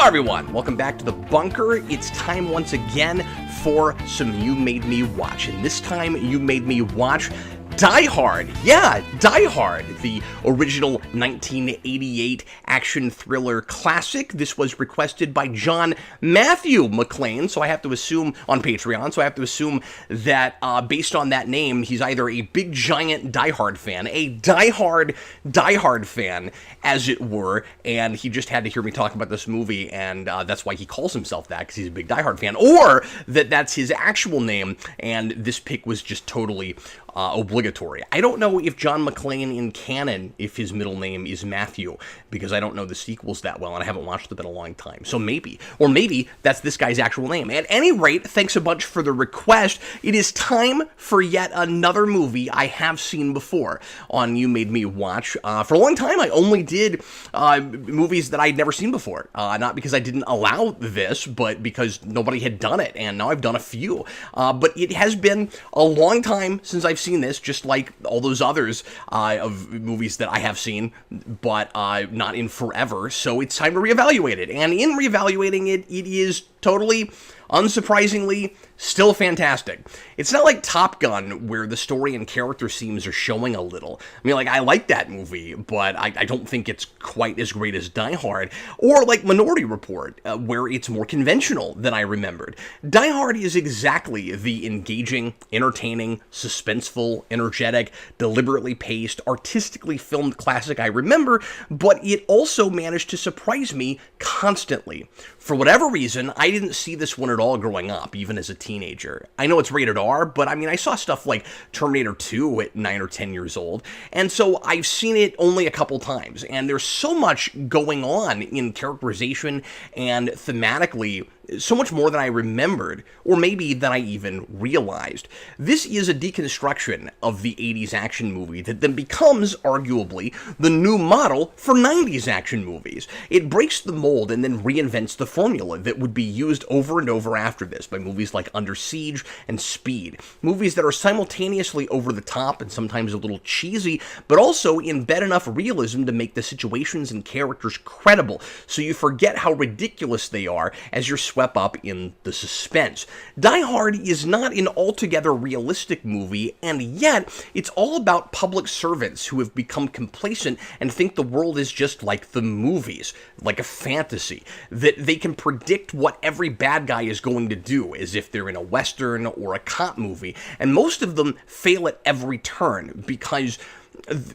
everyone, welcome back to the bunker. It's time once again for some You Made Me Watch, and this time you made me watch Die Hard. Yeah, Die Hard, the original 1988 action thriller classic. This was requested by John Matthew McClane, so I have to assume, on Patreon, so I have to assume that based on that name, he's either a big giant Die Hard fan, a Die Hard fan, as it were, and he just had to hear me talk about this movie, and that's why he calls himself that, because he's a big Die Hard fan, or that's his actual name, and this pick was just totally obligatory. I don't know if John McClane in canon, if his middle name is Matthew, because I don't know the sequels that well, and I haven't watched them in a long time. So maybe, or maybe that's this guy's actual name. At any rate, thanks a bunch for the request. It is time for yet another movie I have seen before on You Made Me Watch. For a long time, I only did movies that I'd never seen before. Not because I didn't allow this, but because nobody had done it, and now I've done a few. But it has been a long time since I've seen this, just like all those others of movies that I have seen, but not in forever, so it's time to reevaluate it. And in reevaluating it, it is totally, unsurprisingly, still fantastic. It's not like Top Gun, where the story and character seams are showing a little. I mean, like, I like that movie, but I don't think it's quite as great as Die Hard. Or like Minority Report, where it's more conventional than I remembered. Die Hard is exactly the engaging, entertaining, suspenseful, energetic, deliberately paced, artistically filmed classic I remember, but it also managed to surprise me constantly. For whatever reason, I didn't see this one at all growing up, even as a teenager. I know it's rated R, but I mean, I saw stuff like Terminator 2 at 9 or 10 years old, and so I've seen it only a couple times, and there's so much going on in characterization and thematically, so much more than I remembered, or maybe than I even realized. This is a deconstruction of the 80s action movie that then becomes, arguably, the new model for 90s action movies. It breaks the mold and then reinvents the formula that would be used over and over after this by movies like Under Siege and Speed. Movies that are simultaneously over the top and sometimes a little cheesy, but also embed enough realism to make the situations and characters credible, so you forget how ridiculous they are as you're swept up in the suspense. Die Hard is not an altogether realistic movie, and yet it's all about public servants who have become complacent and think the world is just like the movies, like a fantasy, that they can predict what every bad guy is going to do, as if they're in a Western or a cop movie, and most of them fail at every turn because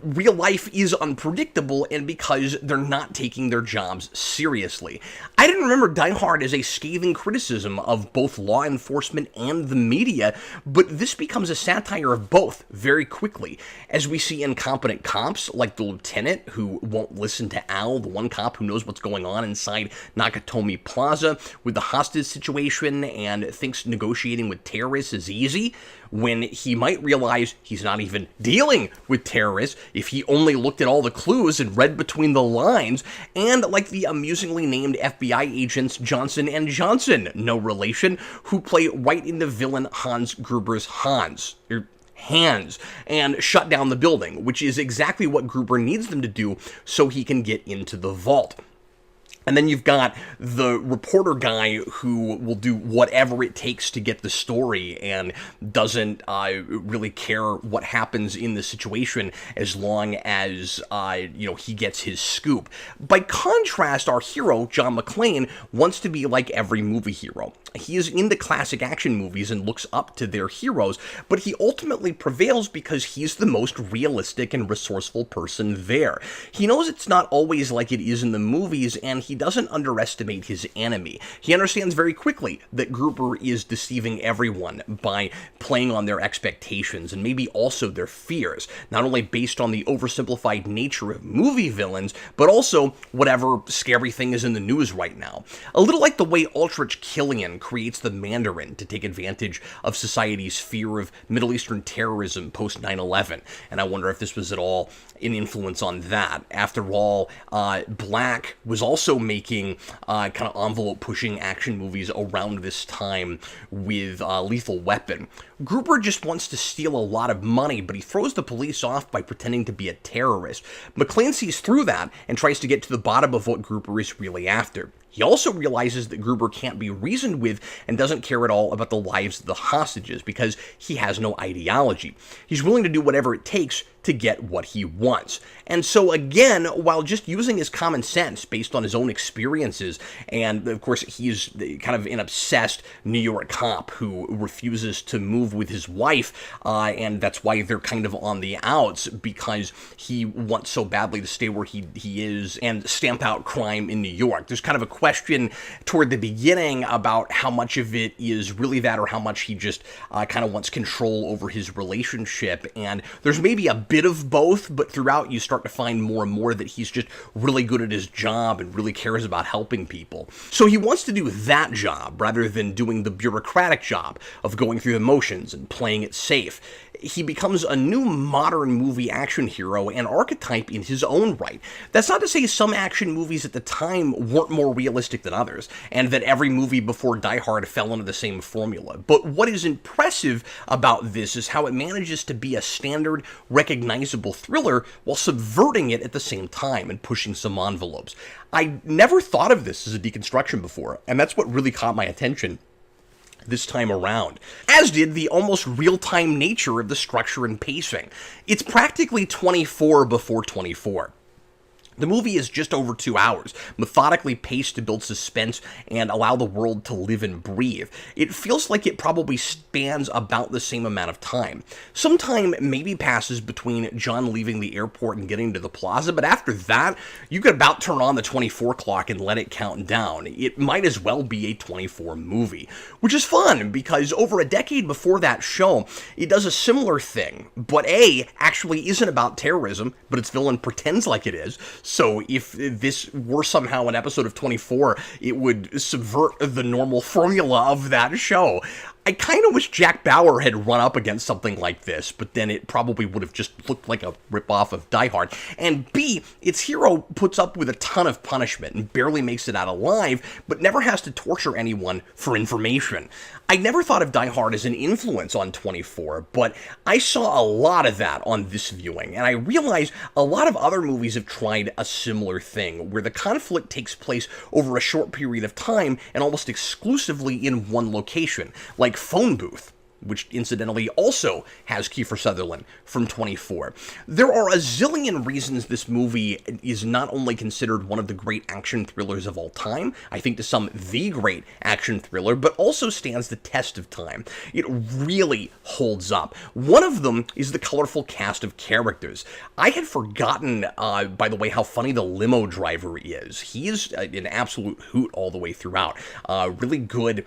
real life is unpredictable and because they're not taking their jobs seriously. I didn't remember Die Hard as a scathing criticism of both law enforcement and the media, but this becomes a satire of both very quickly, as we see incompetent cops like the lieutenant who won't listen to Al, the one cop who knows what's going on inside Nakatomi Plaza with the hostage situation and thinks negotiating with terrorists is easy, when he might realize he's not even dealing with terrorists if he only looked at all the clues and read between the lines, and like the amusingly named FBI agents Johnson and Johnson, no relation, who play right into villain Hans Gruber's hands and shut down the building, which is exactly what Gruber needs them to do so he can get into the vault. And then you've got the reporter guy who will do whatever it takes to get the story and doesn't really care what happens in the situation as long as, he gets his scoop. By contrast, our hero, John McClane, wants to be like every movie hero. He is into classic action movies and looks up to their heroes, but he ultimately prevails because he's the most realistic and resourceful person there. He knows it's not always like it is in the movies, and he doesn't underestimate his enemy. He understands very quickly that Gruber is deceiving everyone by playing on their expectations and maybe also their fears, not only based on the oversimplified nature of movie villains, but also whatever scary thing is in the news right now. A little like the way Aldrich Killian creates the Mandarin to take advantage of society's fear of Middle Eastern terrorism post 9/11, and I wonder if this was at all an influence on that. After all, Black was also making kind of envelope-pushing action movies around this time with Lethal Weapon. Gruber just wants to steal a lot of money, but he throws the police off by pretending to be a terrorist. McClane sees through that and tries to get to the bottom of what Gruber is really after. He also realizes that Gruber can't be reasoned with and doesn't care at all about the lives of the hostages because he has no ideology. He's willing to do whatever it takes to get what he wants. And so again, while just using his common sense based on his own experiences, and of course he's kind of an obsessed New York cop who refuses to move with his wife, and that's why they're kind of on the outs, because he wants so badly to stay where he is and stamp out crime in New York. There's kind of a question toward the beginning about how much of it is really that or how much he just kind of wants control over his relationship, and there's maybe a bit of both, but throughout you start to find more and more that he's just really good at his job and really cares about helping people. So he wants to do that job rather than doing the bureaucratic job of going through the motions and playing it safe. He becomes a new modern movie action hero and archetype in his own right. That's not to say some action movies at the time weren't more realistic than others, and that every movie before Die Hard fell into the same formula. But what is impressive about this is how it manages to be a standard, recognizable thriller while subverting it at the same time and pushing some envelopes. I never thought of this as a deconstruction before, and that's what really caught my attention this time around, as did the almost real-time nature of the structure and pacing. It's practically 24 before 24. The movie is just over 2 hours, methodically paced to build suspense and allow the world to live and breathe. It feels like it probably spans about the same amount of time. Some time maybe passes between John leaving the airport and getting to the plaza, but after that, you could about turn on the 24 clock and let it count down. It might as well be a 24 movie, which is fun because over a decade before that show, it does a similar thing, but actually isn't about terrorism, but its villain pretends like it is. So if this were somehow an episode of 24, it would subvert the normal formula of that show. I kind of wish Jack Bauer had run up against something like this, but then it probably would have just looked like a ripoff of Die Hard. And B, its hero puts up with a ton of punishment and barely makes it out alive, but never has to torture anyone for information. I never thought of Die Hard as an influence on 24, but I saw a lot of that on this viewing, and I realized a lot of other movies have tried a similar thing, where the conflict takes place over a short period of time and almost exclusively in one location, like Phone Booth, which incidentally also has Kiefer Sutherland from 24. There are a zillion reasons this movie is not only considered one of the great action thrillers of all time, I think to some the great action thriller, but also stands the test of time. It really holds up. One of them is the colorful cast of characters. I had forgotten, by the way, how funny the limo driver is. He is an absolute hoot all the way throughout. Really good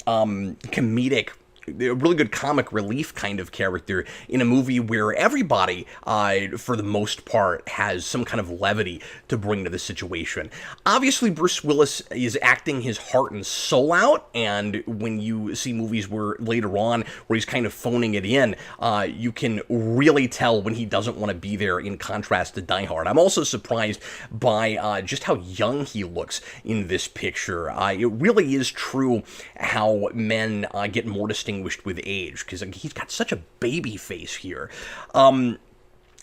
comedic, a really good comic relief kind of character in a movie where everybody, for the most part, has some kind of levity to bring to the situation. Obviously, Bruce Willis is acting his heart and soul out, and when you see movies where later on where he's kind of phoning it in, you can really tell when he doesn't want to be there, in contrast to Die Hard. I'm also surprised by just how young he looks in this picture. It really is true how men get more distinguished with age, because he's got such a baby face here.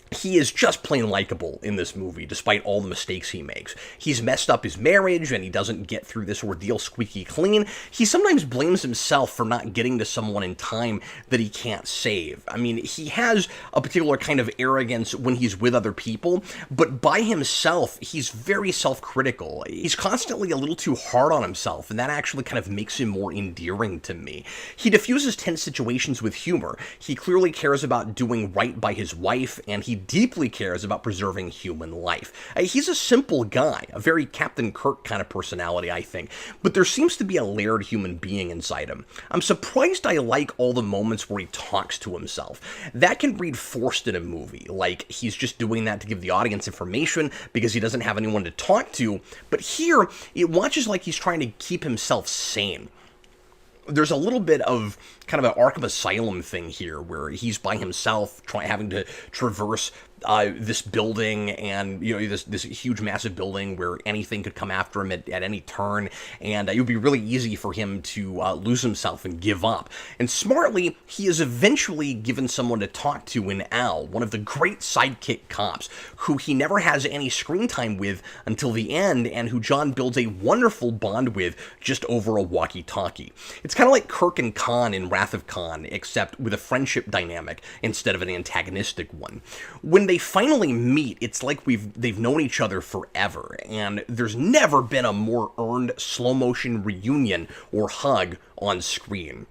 He is just plain likable in this movie, despite all the mistakes he makes. He's messed up his marriage, and he doesn't get through this ordeal squeaky clean. He sometimes blames himself for not getting to someone in time that he can't save. I mean, he has a particular kind of arrogance when he's with other people, but by himself, he's very self-critical. He's constantly a little too hard on himself, and that actually kind of makes him more endearing to me. He diffuses tense situations with humor. He clearly cares about doing right by his wife, and he deeply cares about preserving human life. He's a simple guy, a very Captain Kirk kind of personality, I think, but there seems to be a layered human being inside him. I'm surprised I like all the moments where he talks to himself. That can read forced in a movie, like he's just doing that to give the audience information because he doesn't have anyone to talk to, but here, it watches like he's trying to keep himself sane. There's a little bit of kind of an Arkham Asylum thing here where he's by himself having to traverse this building, and this huge massive building where anything could come after him at any turn, and it would be really easy for him to lose himself and give up. And smartly, he is eventually given someone to talk to in Al, one of the great sidekick cops, who he never has any screen time with until the end, and who John builds a wonderful bond with just over a walkie-talkie. It's kind of like Kirk and Khan in Wrath of Khan, except with a friendship dynamic instead of an antagonistic one. When they finally meet, it's like they've known each other forever, and there's never been a more earned slow-motion reunion or hug on screen.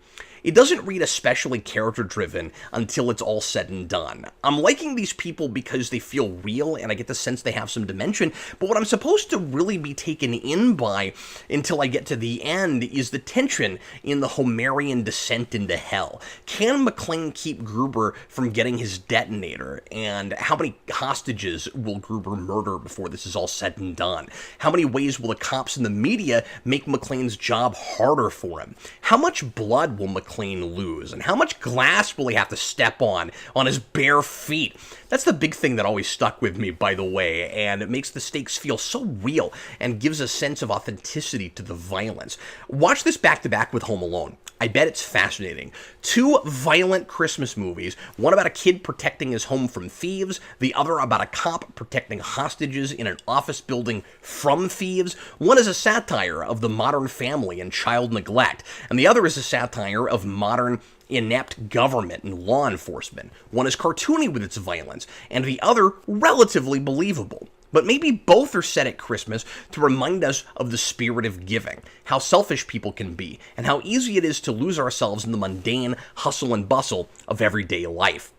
It doesn't read especially character-driven until it's all said and done. I'm liking these people because they feel real, and I get the sense they have some dimension, but what I'm supposed to really be taken in by until I get to the end is the tension in the Homerian descent into hell. Can McClane keep Gruber from getting his detonator? And how many hostages will Gruber murder before this is all said and done? How many ways will the cops and the media make McClane's job harder for him? How much blood will McClane lose, and how much glass will he have to step on his bare feet? That's the big thing that always stuck with me, by the way, and it makes the stakes feel so real and gives a sense of authenticity to the violence. Watch this back-to-back with Home Alone. I bet it's fascinating. Two violent Christmas movies, one about a kid protecting his home from thieves, the other about a cop protecting hostages in an office building from thieves. One is a satire of the modern family and child neglect, and the other is a satire of modern inept government and law enforcement. One is cartoony with its violence, and the other relatively believable. But maybe both are set at Christmas to remind us of the spirit of giving, how selfish people can be, and how easy it is to lose ourselves in the mundane hustle and bustle of everyday life.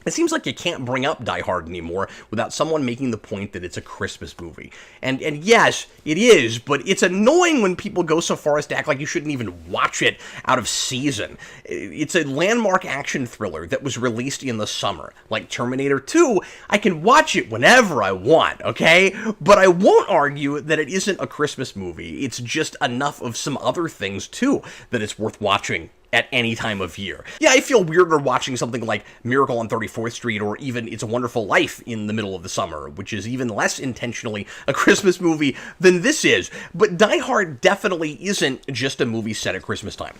It seems like you can't bring up Die Hard anymore without someone making the point that it's a Christmas movie. And yes, it is, but it's annoying when people go so far as to act like you shouldn't even watch it out of season. It's a landmark action thriller that was released in the summer. Like Terminator 2, I can watch it whenever I want, okay? But I won't argue that it isn't a Christmas movie. It's just enough of some other things, too, that it's worth watching at any time of year. Yeah, I feel weirder watching something like Miracle on 34th Street or even It's a Wonderful Life in the middle of the summer, which is even less intentionally a Christmas movie than this is. But Die Hard definitely isn't just a movie set at Christmas time.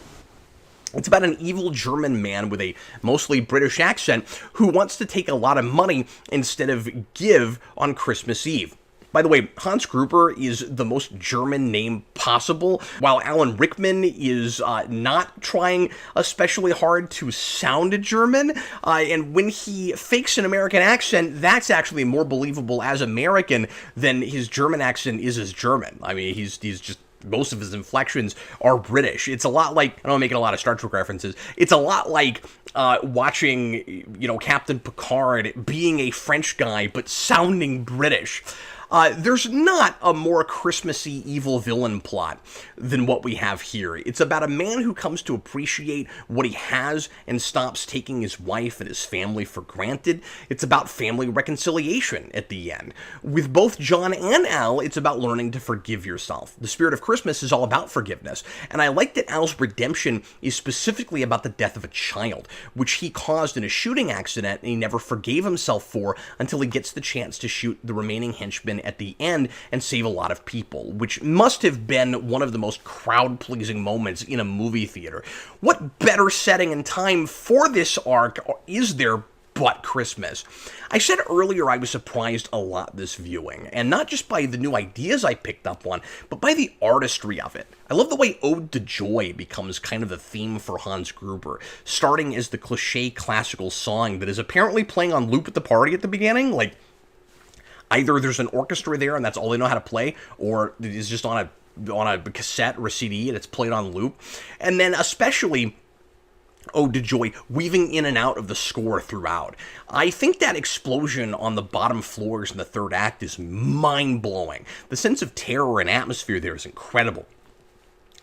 It's about an evil German man with a mostly British accent who wants to take a lot of money instead of give on Christmas Eve. By the way, Hans Gruber is the most German name possible, while Alan Rickman is not trying especially hard to sound German, and when he fakes an American accent, that's actually more believable as American than his German accent is as German. I mean, he's just, most of his inflections are British. It's a lot like, I know I'm making a lot of Star Trek references, it's a lot like watching, Captain Picard being a French guy, but sounding British. There's not a more Christmassy evil villain plot than what we have here. It's about a man who comes to appreciate what he has and stops taking his wife and his family for granted. It's about family reconciliation at the end. With both John and Al, it's about learning to forgive yourself. The spirit of Christmas is all about forgiveness, and I like that Al's redemption is specifically about the death of a child, which he caused in a shooting accident and he never forgave himself for until he gets the chance to shoot the remaining henchmen at the end and save a lot of people, which must have been one of the most crowd-pleasing moments in a movie theater. What better setting and time for this arc is there but Christmas? I said earlier I was surprised a lot this viewing, and not just by the new ideas I picked up on, but by the artistry of it. I love the way Ode to Joy becomes kind of the theme for Hans Gruber, starting as the cliché classical song that is apparently playing on loop at the party at the beginning. Like, either there's an orchestra there and that's all they know how to play, or it is just on a cassette or a CD and it's played on loop. And then especially Ode to Joy weaving in and out of the score throughout. I think that explosion on the bottom floors in the third act is mind-blowing. The sense of terror and atmosphere there is incredible.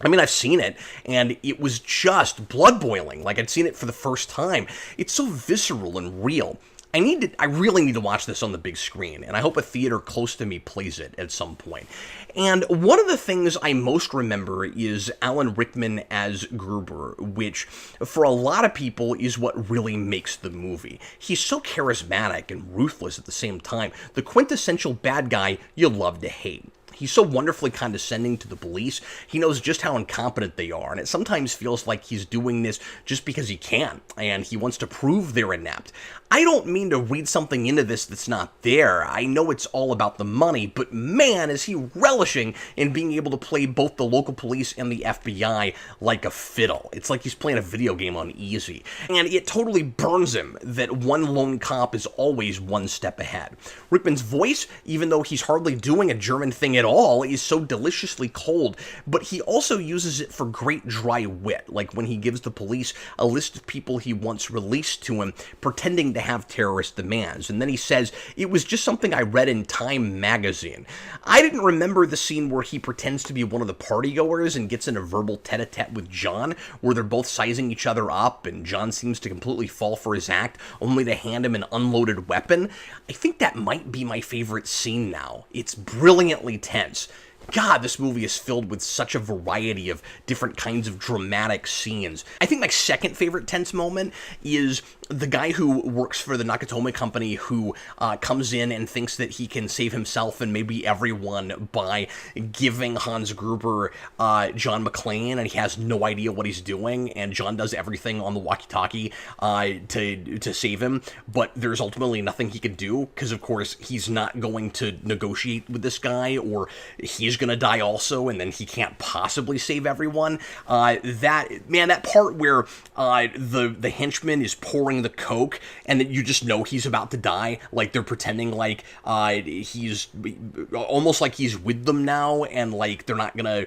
I mean, I've seen it, and it was just blood-boiling, like I'd seen it for the first time. It's so visceral and real. I really need to watch this on the big screen, and I hope a theater close to me plays it at some point. And one of the things I most remember is Alan Rickman as Gruber, which for a lot of people is what really makes the movie. He's so charismatic and ruthless at the same time, the quintessential bad guy you love to hate. He's so wonderfully condescending to the police. He knows just how incompetent they are, and it sometimes feels like he's doing this just because he can, and he wants to prove they're inept. I don't mean to read something into this that's not there. I know it's all about the money, but man, is he relishing in being able to play both the local police and the FBI like a fiddle. It's like he's playing a video game on easy. And it totally burns him that one lone cop is always one step ahead. Rickman's voice, even though he's hardly doing a German thing at all, is so deliciously cold, but he also uses it for great dry wit, like when he gives the police a list of people he wants released to him, pretending to have terrorist demands, and then he says, "It was just something I read in Time magazine." I didn't remember the scene where he pretends to be one of the partygoers and gets in a verbal tete-a-tete with John, where they're both sizing each other up, and John seems to completely fall for his act, only to hand him an unloaded weapon. I think that might be my favorite scene now. It's brilliantly tense. God, this movie is filled with such a variety of different kinds of dramatic scenes. I think my second favorite tense moment is the guy who works for the Nakatomi company who comes in and thinks that he can save himself and maybe everyone by giving Hans Gruber John McClane, and he has no idea what he's doing, and John does everything on the walkie-talkie to save him, but there's ultimately nothing he can do, because of course he's not going to negotiate with this guy, or he's gonna die also, and then he can't possibly save everyone. That part where the henchman is pouring the coke, and that you just know he's about to die, like they're pretending like he's almost like he's with them now, and like they're not gonna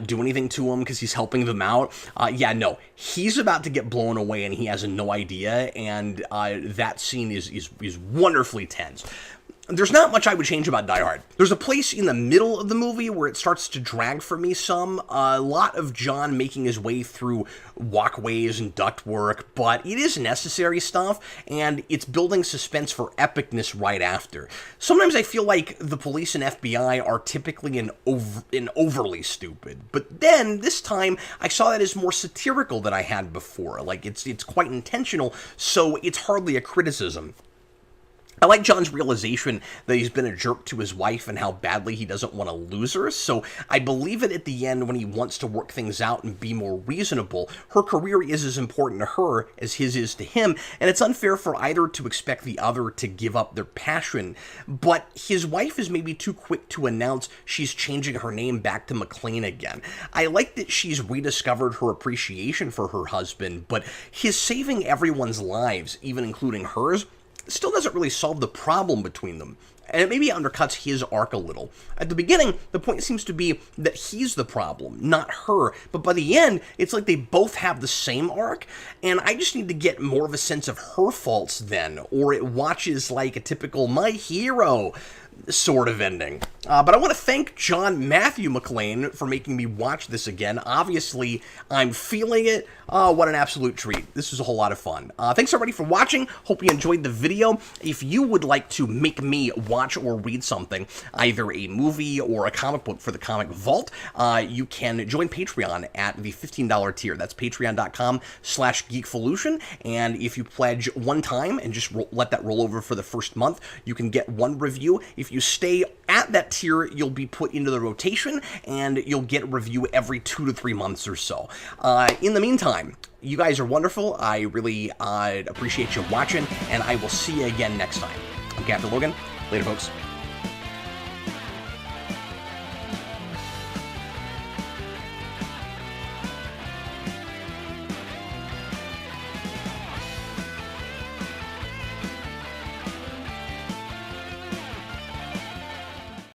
do anything to him because he's helping them out. No, he's about to get blown away, and he has no idea, and that scene is wonderfully tense. There's not much I would change about Die Hard. There's a place in the middle of the movie where it starts to drag for me some. A lot of John making his way through walkways and ductwork, but it is necessary stuff, and it's building suspense for epicness right after. Sometimes I feel like the police and FBI are typically overly stupid, but then this time I saw that as more satirical than I had before. Like it's quite intentional, so it's hardly a criticism. I like John's realization that he's been a jerk to his wife and how badly he doesn't want to lose her, so I believe it at the end when he wants to work things out and be more reasonable. Her career is as important to her as his is to him, and it's unfair for either to expect the other to give up their passion, but his wife is maybe too quick to announce she's changing her name back to McClane again. I like that she's rediscovered her appreciation for her husband, but his saving everyone's lives, even including hers, still doesn't really solve the problem between them, and it maybe undercuts his arc a little. At the beginning, the point seems to be that he's the problem, not her, but by the end, it's like they both have the same arc, and I just need to get more of a sense of her faults then, or it watches like a typical my hero sort of ending. But I want to thank John Matthew McClane for making me watch this again. Obviously, I'm feeling it. What an absolute treat. This was a whole lot of fun. Thanks everybody for watching. Hope you enjoyed the video. If you would like to make me watch or read something, either a movie or a comic book for the Comic Vault, you can join Patreon at the $15 tier. That's patreon.com/geekvolution. And if you pledge one time and just let that roll over for the first month, you can get one review. If you stay at that tier, you'll be put into the rotation, and you'll get a review every 2 to 3 months or so. In the meantime, you guys are wonderful. I really appreciate you watching, and I will see you again next time. I'm Captain Logan. Later, folks.